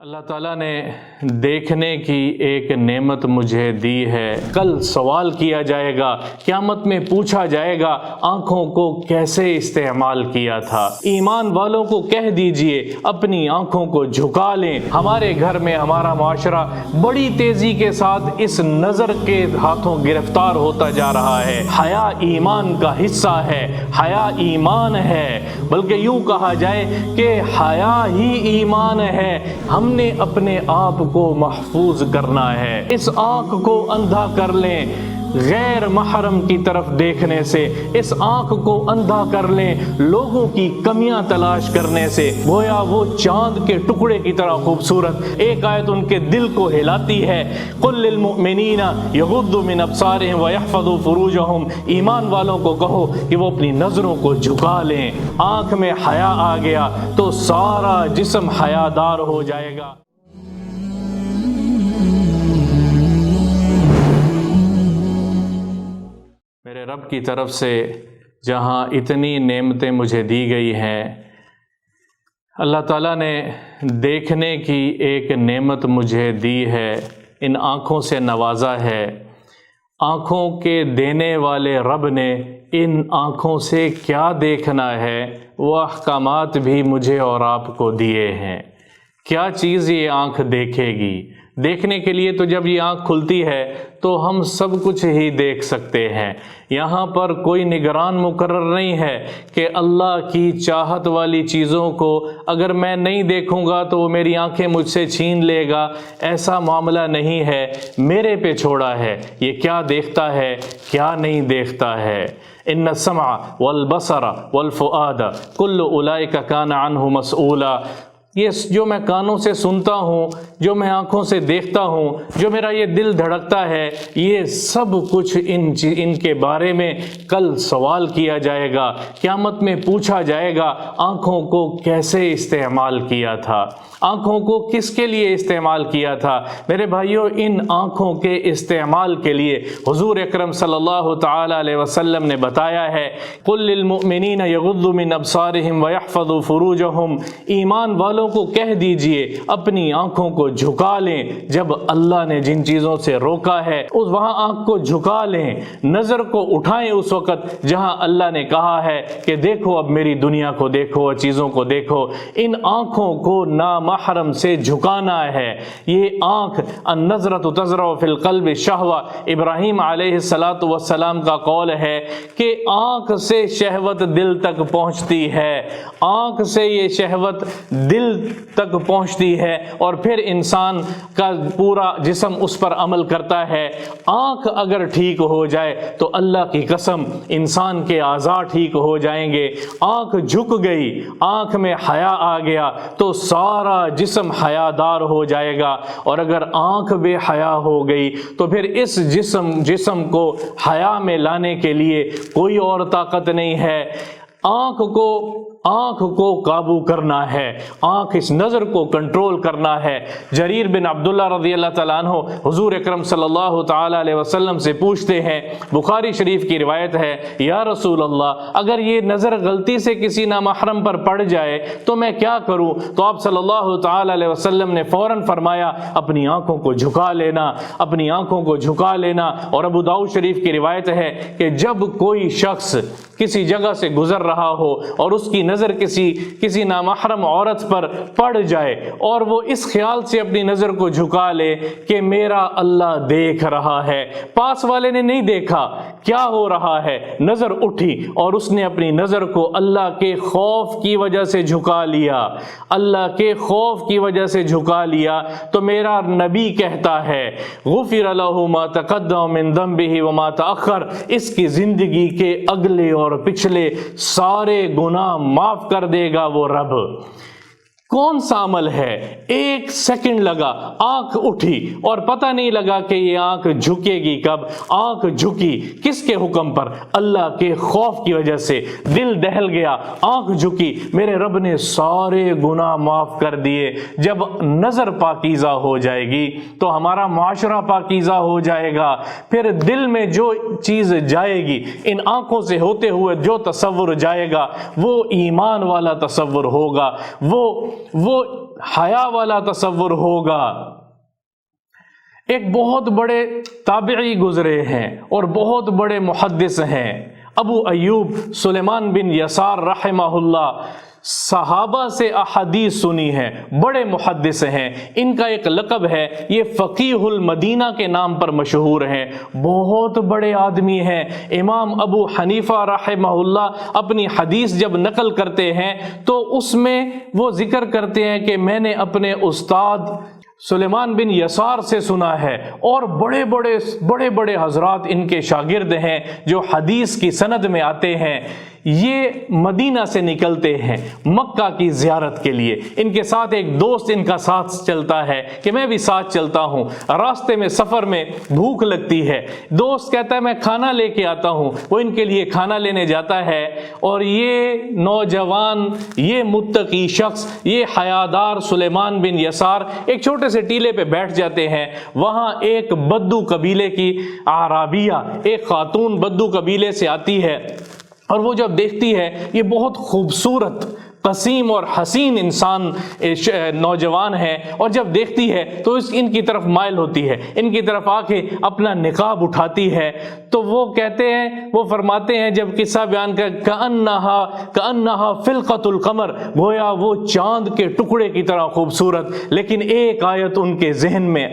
اللہ تعالیٰ نے دیکھنے کی ایک نعمت مجھے دی ہے۔ کل سوال کیا جائے گا، قیامت میں پوچھا جائے گا آنکھوں کو کیسے استعمال کیا تھا۔ ایمان والوں کو کہہ دیجئے اپنی آنکھوں کو جھکا لیں۔ ہمارے گھر میں ہمارا معاشرہ بڑی تیزی کے ساتھ اس نظر کے ہاتھوں گرفتار ہوتا جا رہا ہے۔ حیا ایمان کا حصہ ہے، حیا ایمان ہے، بلکہ یوں کہا جائے کہ حیا ہی ایمان ہے۔ ہم نے اپنے آپ کو محفوظ کرنا ہے۔ اس آنکھ کو اندھا کر لیں غیر محرم کی طرف دیکھنے سے، اس آنکھ کو اندھا کر لیں لوگوں کی کمیاں تلاش کرنے سے۔ گویا وہ چاند کے ٹکڑے کی طرح خوبصورت ایک آیت ان کے دل کو ہلاتی ہے۔ قل للمؤمنین یغضوا من ابصارہم ویحفظوا فروجہم، ایمان والوں کو کہو کہ وہ اپنی نظروں کو جھکا لیں۔ آنکھ میں حیا آ گیا تو سارا جسم حیادار ہو جائے گا۔ میرے رب کی طرف سے جہاں اتنی نعمتیں مجھے دی گئی ہیں، اللہ تعالیٰ نے دیکھنے کی ایک نعمت مجھے دی ہے، ان آنکھوں سے نوازا ہے۔ آنکھوں کے دینے والے رب نے ان آنکھوں سے کیا دیکھنا ہے وہ احکامات بھی مجھے اور آپ کو دیے ہیں۔ کیا چیز یہ آنکھ دیکھے گی؟ دیکھنے کے لیے تو جب یہ آنکھ کھلتی ہے تو ہم سب کچھ ہی دیکھ سکتے ہیں۔ یہاں پر کوئی نگران مقرر نہیں ہے کہ اللہ کی چاہت والی چیزوں کو اگر میں نہیں دیکھوں گا تو وہ میری آنکھیں مجھ سے چھین لے گا، ایسا معاملہ نہیں ہے۔ میرے پہ چھوڑا ہے یہ کیا دیکھتا ہے کیا نہیں دیکھتا ہے۔ ان السمع والبصر والفؤاد کل اولئک کان عنہ مسئولا، یہ جو میں کانوں سے سنتا ہوں، جو میں آنکھوں سے دیکھتا ہوں، جو میرا یہ دل دھڑکتا ہے، یہ سب کچھ ان کے بارے میں کل سوال کیا جائے گا۔ قیامت میں پوچھا جائے گا آنکھوں کو کیسے استعمال کیا تھا، آنکھوں کو کس کے لیے استعمال کیا تھا۔ میرے بھائیوں، ان آنکھوں کے استعمال کے لیے حضور اکرم صلی اللہ تعالی علیہ وسلم نے بتایا ہے، قل للمؤمنین یغضوا من ابصارہم ویحفظوا فروجہم، ایمان والوں کو کہہ دیجئے اپنی آنکھوں کو جھکا لیں۔ جب اللہ نے جن چیزوں سے روکا ہے وہاں آنکھ کو جھکا لیں، نظر کو اٹھائیں اس وقت جہاں اللہ نے کہا ہے کہ دیکھو اب میری دنیا کو دیکھو، چیزوں کو دیکھو۔ ان آنکھوں کو نامحرم سے جھکانا ہے۔ یہ آنکھ النظرۃ تزرع فی القلب شہوہ، ابراہیم علیہ السلام کا قول ہے کہ آنکھ سے شہوت دل تک پہنچتی ہے، آنکھ سے یہ شہوت دل تک پہنچتی ہے اور پھر انسان کا پورا جسم اس پر عمل کرتا ہے۔ آنکھ اگر ٹھیک ہو جائے تو اللہ کی قسم انسان کے اعضاء ٹھیک ہو جائیں گے۔ آنکھ جھک گئی، آنکھ میں حیا آ گیا تو سارا جسم حیادار ہو جائے گا، اور اگر آنکھ بے حیا ہو گئی تو پھر اس جسم کو حیا میں لانے کے لیے کوئی اور طاقت نہیں ہے۔ آنکھ کو قابو کرنا ہے، آنکھ اس نظر کو کنٹرول کرنا ہے۔ جریر بن عبداللہ رضی اللہ تعالیٰ عنہ حضور اکرم صلی اللہ تعالیٰ علیہ وسلم سے پوچھتے ہیں، بخاری شریف کی روایت ہے، یا رسول اللہ اگر یہ نظر غلطی سے کسی نامحرم پر پڑ جائے تو میں کیا کروں؟ تو آپ صلی اللہ تعالیٰ علیہ وسلم نے فوراً فرمایا اپنی آنکھوں کو جھکا لینا، اپنی آنکھوں کو جھکا لینا۔ اور ابو داؤد شریف کی روایت ہے کہ جب کوئی شخص کسی جگہ سے گزر رہا ہو اور اس کی نظر کسی نامحرم عورت پر پڑ جائے اور وہ اس خیال سے اپنی نظر کو جھکا لے کہ میرا اللہ دیکھ رہا ہے، پاس والے نے نہیں دیکھا، کیا ہو رہا ہے؟ نظر اٹھی اور اس نے اپنی نظر کو اللہ کے خوف کی وجہ سے جھکا لیا، اللہ کے خوف کی وجہ سے جھکا لیا، تو میرا نبی کہتا ہے غفر لہ ما تقدم من ذنبہ وما تأخر، اس کی زندگی کے اگلے اور پچھلے سارے گناہ معاف کر دے گا وہ رب۔ کون سا عمل ہے؟ ایک سیکنڈ لگا، آنکھ اٹھی اور پتہ نہیں لگا کہ یہ آنکھ جھکے گی کب۔ آنکھ جھکی کس کے حکم پر؟ اللہ کے خوف کی وجہ سے۔ دل دہل گیا، آنکھ جھکی، میرے رب نے سارے گناہ معاف کر دیے۔ جب نظر پاکیزہ ہو جائے گی تو ہمارا معاشرہ پاکیزہ ہو جائے گا۔ پھر دل میں جو چیز جائے گی، ان آنکھوں سے ہوتے ہوئے جو تصور جائے گا وہ ایمان والا تصور ہوگا، وہ حیا والا تصور ہوگا۔ ایک بہت بڑے تابعی گزرے ہیں اور بہت بڑے محدث ہیں، ابو ایوب سلیمان بن یسار رحمہ اللہ، صحابہ سے احادیث سنی ہے، بڑے محدث ہیں، ان کا ایک لقب ہے، یہ فقیہ المدینہ کے نام پر مشہور ہیں، بہت بڑے آدمی ہیں۔ امام ابو حنیفہ رحمہ اللہ اپنی حدیث جب نقل کرتے ہیں تو اس میں وہ ذکر کرتے ہیں کہ میں نے اپنے استاد سلیمان بن یسار سے سنا ہے، اور بڑے بڑے حضرات ان کے شاگرد ہیں جو حدیث کی سند میں آتے ہیں، یہ مدینہ سے نکلتے ہیں مکہ کی زیارت کے لیے، ان کے ساتھ ایک دوست ان کا ساتھ چلتا ہے کہ میں بھی ساتھ چلتا ہوں، راستے میں سفر میں بھوک لگتی ہے، دوست کہتا ہے میں کھانا لے کے آتا ہوں، وہ ان کے لیے کھانا لینے جاتا ہے، اور یہ نوجوان، یہ متقی شخص، یہ حیادار سلیمان بن یسار ایک چھوٹے سے ٹیلے پہ بیٹھ جاتے ہیں۔ وہاں ایک بدو قبیلے کی اعرابیہ، ایک خاتون بدو قبیلے سے آتی ہے، اور وہ جب دیکھتی ہے یہ بہت خوبصورت، قسیم اور حسین انسان نوجوان ہے، اور جب دیکھتی ہے تو ان کی طرف مائل ہوتی ہے، ان کی طرف آ کے اپنا نقاب اٹھاتی ہے، تو وہ کہتے ہیں، وہ فرماتے ہیں جب قصہ بیان کر کأنہا فلقۃ القمر، گویا وہ چاند کے ٹکڑے کی طرح خوبصورت، لیکن ایک آیت ان کے ذہن میں،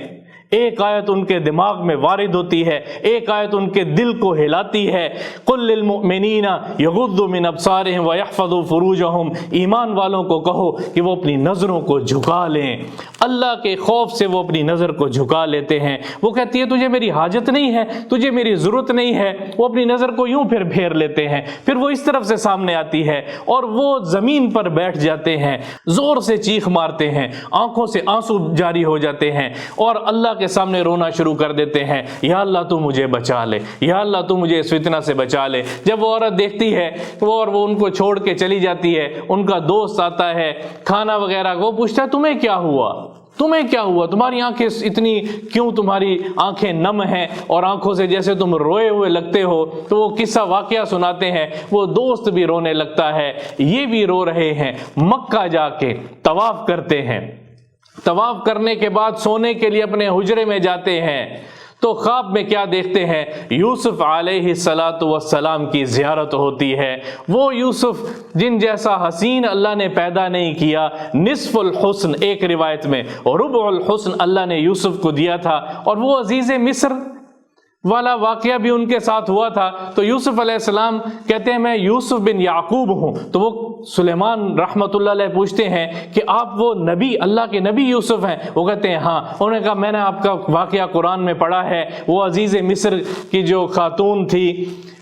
ایک آیت ان کے دماغ میں وارد ہوتی ہے، ایک آیت ان کے دل کو ہلاتی ہے، قل للمؤمنین یغضوا من ابصارہم ویحفظوا فروجہم، ایمان والوں کو کہو کہ وہ اپنی نظروں کو جھکا لیں، اللہ کے خوف سے وہ اپنی نظر کو جھکا لیتے ہیں۔ وہ کہتی ہے تجھے میری حاجت نہیں ہے، تجھے میری ضرورت نہیں ہے، وہ اپنی نظر کو یوں پھر پھیر لیتے ہیں، پھر وہ اس طرف سے سامنے آتی ہے اور وہ زمین پر بیٹھ جاتے ہیں، زور سے چیخ مارتے ہیں، آنکھوں سے آنسو جاری ہو جاتے ہیں، اور اللہ کے سامنے رونا شروع کر دیتے ہیں، یا اللہ تو مجھے بچا لے، یا اللہ تو مجھے اس فتنہ سے بچا لے۔ جب وہ عورت دیکھتی ہے اور وہ ان کو چھوڑ کے چلی جاتی ہے، ان کا دوست آتا ہے کھانا وغیرہ، وہ پوچھتا ہے تمہیں کیا ہوا، تمہیں کیا ہوا، تمہاری آنکھیں اتنی کیوں، تمہاری آنکھیں نم ہیں اور آنکھوں سے جیسے تم روئے ہوئے لگتے ہو، تو وہ قصہ واقعہ سناتے ہیں، وہ دوست بھی رونے لگتا ہے، یہ بھی رو رہے ہیں، مکہ جا کے طواف کرتے ہیں، طواف کرنے کے بعد سونے کے لیے اپنے حجرے میں جاتے ہیں، تو خواب میں کیا دیکھتے ہیں، یوسف علیہ السلام کی زیارت ہوتی ہے۔ وہ یوسف جن جیسا حسین اللہ نے پیدا نہیں کیا، نصف الحسن ایک روایت میں، اور ربع الحسن اللہ نے یوسف کو دیا تھا، اور وہ عزیز مصر والا واقعہ بھی ان کے ساتھ ہوا تھا۔ تو یوسف علیہ السلام کہتے ہیں میں یوسف بن یعقوب ہوں، تو وہ سلیمان رحمۃ اللہ علیہ پوچھتے ہیں کہ آپ وہ نبی، اللہ کے نبی یوسف ہیں؟ وہ کہتے ہیں ہاں۔ انہوں نے کہا میں نے آپ کا واقعہ قرآن میں پڑھا ہے، وہ عزیز مصر کی جو خاتون تھی،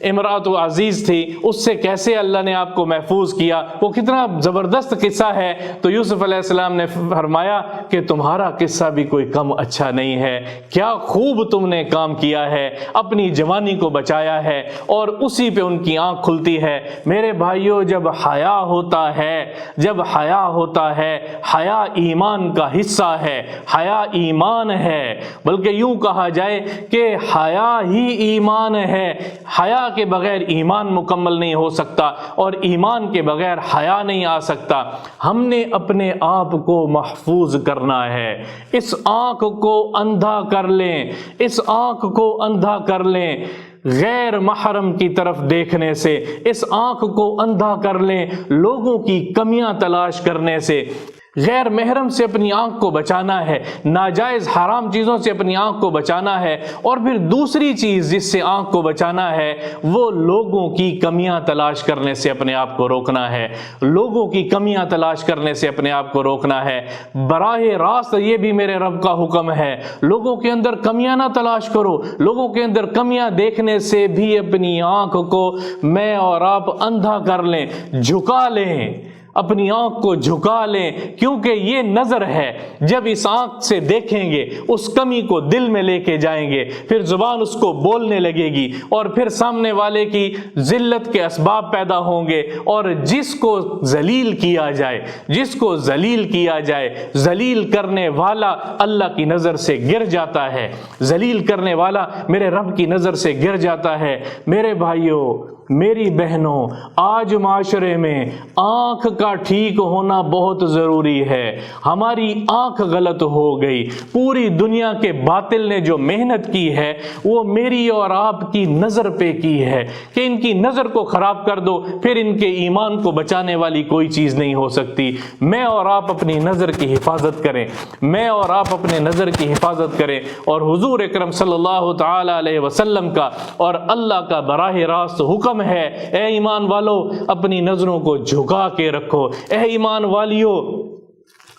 امراۃ عزیز تھی، اس سے کیسے اللہ نے آپ کو محفوظ کیا، وہ کتنا زبردست قصہ ہے۔ تو یوسف علیہ السلام نے فرمایا کہ تمہارا قصہ بھی کوئی کم اچھا نہیں ہے، کیا خوب تم نے کام کیا ہے، اپنی جوانی کو بچایا ہے، اور اسی پہ ان کی آنکھ کھلتی ہے۔ میرے بھائیوں، جب حیا ہوتا ہے، جب حیا ہوتا ہے، حیا ایمان کا حصہ ہے، حیا ایمان ہے، بلکہ یوں کہا جائے کہ حیا ہی ایمان ہے۔ حیا کے بغیر ایمان مکمل نہیں ہو سکتا، اور ایمان کے بغیر حیا نہیں آ سکتا۔ ہم نے اپنے آپ کو محفوظ کرنا ہے، اس آنکھ کو اندھا کر لیں، اس آنکھ کو اندھا کر لیں غیر محرم کی طرف دیکھنے سے، اس آنکھ کو اندھا کر لیں لوگوں کی کمیاں تلاش کرنے سے۔ غیر محرم سے اپنی آنکھ کو بچانا ہے، ناجائز حرام چیزوں سے اپنی آنکھ کو بچانا ہے، اور پھر دوسری چیز جس سے آنکھ کو بچانا ہے وہ لوگوں کی کمیاں تلاش کرنے سے اپنے آپ کو روکنا ہے، لوگوں کی کمیاں تلاش کرنے سے اپنے آپ کو روکنا ہے۔ براہ راست یہ بھی میرے رب کا حکم ہے، لوگوں کے اندر کمیاں نہ تلاش کرو، لوگوں کے اندر کمیاں دیکھنے سے بھی اپنی آنکھ کو میں اور آپ اندھا کر لیں، جھکا لیں، اپنی آنکھ کو جھکا لیں، کیونکہ یہ نظر ہے، جب اس آنکھ سے دیکھیں گے اس کمی کو دل میں لے کے جائیں گے، پھر زبان اس کو بولنے لگے گی، اور پھر سامنے والے کی ذلت کے اسباب پیدا ہوں گے، اور جس کو ذلیل کیا جائے، جس کو ذلیل کیا جائے، ذلیل کرنے والا اللہ کی نظر سے گر جاتا ہے، ذلیل کرنے والا میرے رب کی نظر سے گر جاتا ہے۔ میرے بھائیوں، میری بہنوں، آج معاشرے میں آنکھ کا ٹھیک ہونا بہت ضروری ہے۔ ہماری آنکھ غلط ہو گئی، پوری دنیا کے باطل نے جو محنت کی ہے وہ میری اور آپ کی نظر پہ کی ہے کہ ان کی نظر کو خراب کر دو، پھر ان کے ایمان کو بچانے والی کوئی چیز نہیں ہو سکتی۔ میں اور آپ اپنی نظر کی حفاظت کریں، میں اور آپ اپنے نظر کی حفاظت کریں، اور حضور اکرم صلی اللہ تعالی علیہ وسلم کا اور اللہ کا براہ راست حکم ہے، اے ایمان والو اپنی نظروں کو جھکا کے رکھو، اے ایمان والیو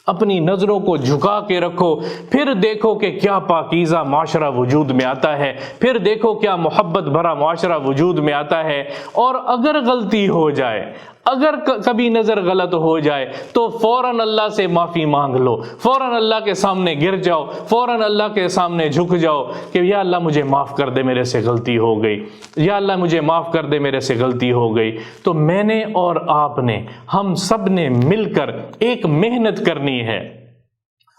اپنی نظروں کو جھکا کے رکھو، پھر دیکھو کہ کیا پاکیزہ معاشرہ وجود میں آتا ہے، پھر دیکھو کیا محبت بھرا معاشرہ وجود میں آتا ہے۔ اور اگر غلطی ہو جائے، اگر کبھی نظر غلط ہو جائے تو فوراً اللہ سے معافی مانگ لو، فوراً اللہ کے سامنے گر جاؤ، فوراً اللہ کے سامنے جھک جاؤ کہ یا اللہ مجھے معاف کر دے، میرے سے غلطی ہو گئی، یا اللہ مجھے معاف کر دے، میرے سے غلطی ہو گئی۔ تو میں نے اور آپ نے، ہم سب نے مل کر ایک محنت کرنی ہے،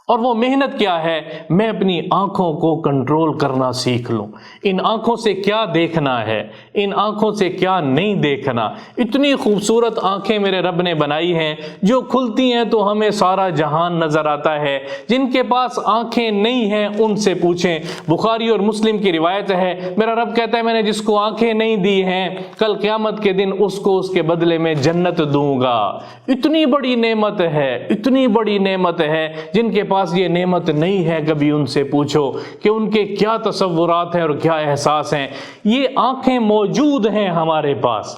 اور وہ محنت کیا ہے؟ میں اپنی آنکھوں کو کنٹرول کرنا سیکھ لوں۔ ان آنکھوں سے کیا دیکھنا ہے، ان آنکھوں سے کیا نہیں دیکھنا۔ اتنی خوبصورت آنکھیں میرے رب نے بنائی ہیں، جو کھلتی ہیں تو ہمیں سارا جہان نظر آتا ہے۔ جن کے پاس آنکھیں نہیں ہیں ان سے پوچھیں۔ بخاری اور مسلم کی روایت ہے، میرا رب کہتا ہے میں نے جس کو آنکھیں نہیں دی ہیں، کل قیامت کے دن اس کو اس کے بدلے میں جنت دوں گا۔ اتنی بڑی نعمت ہے، اتنی بڑی نعمت ہے۔ جن کے پاس یہ نعمت نہیں ہے، کبھی ان سے پوچھو کہ ان کے کیا تصورات ہیں اور کیا احساس ہیں۔ یہ آنکھیں موجود ہیں ہمارے پاس،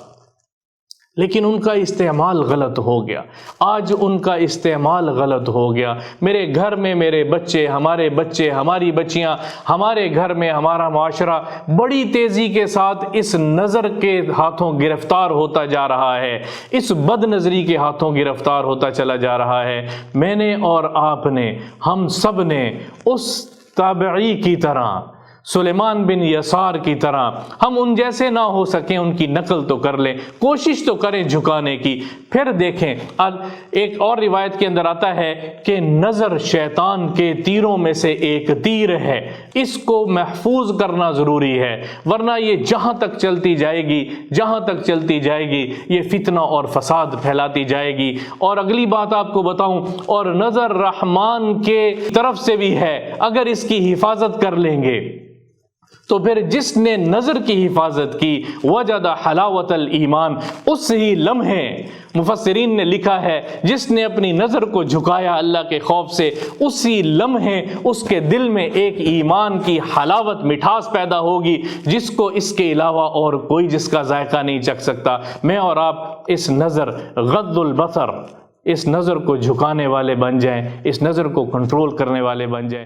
لیکن ان کا استعمال غلط ہو گیا۔ آج ان کا استعمال غلط ہو گیا۔ میرے گھر میں میرے بچے، ہمارے بچے، ہماری بچیاں، ہمارے گھر میں ہمارا معاشرہ بڑی تیزی کے ساتھ اس نظر کے ہاتھوں گرفتار ہوتا جا رہا ہے، اس بد نظری کے ہاتھوں گرفتار ہوتا چلا جا رہا ہے۔ میں نے اور آپ نے، ہم سب نے اس تابعی کی طرح، سلیمان بن یسار کی طرح، ہم ان جیسے نہ ہو سکیں، ان کی نقل تو کر لیں، کوشش تو کریں جھکانے کی۔ پھر دیکھیں، ایک اور روایت کے اندر آتا ہے کہ نظر شیطان کے تیروں میں سے ایک تیر ہے، اس کو محفوظ کرنا ضروری ہے، ورنہ یہ جہاں تک چلتی جائے گی، جہاں تک چلتی جائے گی، یہ فتنہ اور فساد پھیلاتی جائے گی۔ اور اگلی بات آپ کو بتاؤں، اور نظر رحمان کے طرف سے بھی ہے، اگر اس کی حفاظت کر لیں گے تو پھر جس نے نظر کی حفاظت کی وجد حلاوت الایمان، اس ہی لمحے مفسرین نے لکھا ہے جس نے اپنی نظر کو جھکایا اللہ کے خوف سے، اسی لمحے اس کے دل میں ایک ایمان کی حلاوت، مٹھاس پیدا ہوگی جس کو اس کے علاوہ اور کوئی جس کا ذائقہ نہیں چکھ سکتا۔ میں اور آپ اس نظر، غض البصر، اس نظر کو جھکانے والے بن جائیں، اس نظر کو کنٹرول کرنے والے بن جائیں۔